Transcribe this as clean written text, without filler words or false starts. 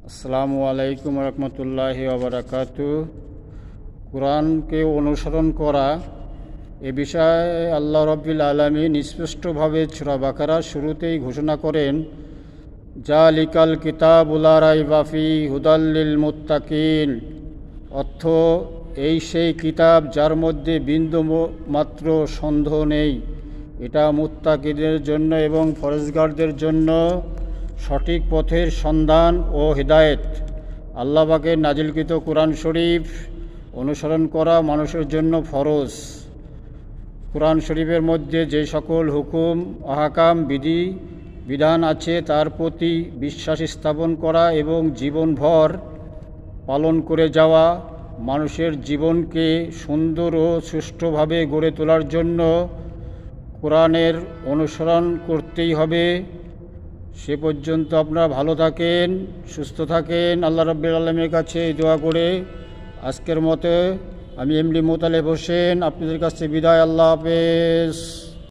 আসসালামু আলাইকুম রহমতুল্লাহি ওয়া বারাকাতুহু। কোরআনকে অনুসরণ করা এ বিষয়ে আল্লাহ রাব্বুল আলামিন স্পষ্টভাবে সূরা বাকারার শুরুতেই ঘোষণা করেন, জালিকাল কিতাবু লা রাইবা ফীহি হুদাল লিল মুত্তাকিন। অর্থ, এই সেই কিতাব যার মধ্যে বিন্দু মাত্র সন্দেহ নেই। এটা মুত্তাকিদের জন্য এবং ফরজগারদের জন্য সঠিক পথের সন্ধান ও হিদায়েত। আল্লাহ পাকের নাজিলকৃত কোরআন শরীফ অনুসরণ করা মানুষের জন্য ফরজ। কোরআন শরীফের মধ্যে যে সকল হুকুম আহকাম বিধান আছে তার প্রতি বিশ্বাস স্থাপন করা এবং জীবনভর পালন করে যাওয়া, মানুষের জীবনকে সুন্দর ও সুষ্ঠুভাবে গড়ে তোলার জন্য কোরআনের অনুসরণ করতেই হবে। সে পর্যন্ত আপনারা ভালো থাকেন, সুস্থ থাকেন। আল্লাহ রাব্বুল আলামিনের কাছে দোয়া করে আজকের মতো আমি এমডি মোতালেব হোসেন আপনাদের কাছে বিদায়। আল্লাহ হাফেজ।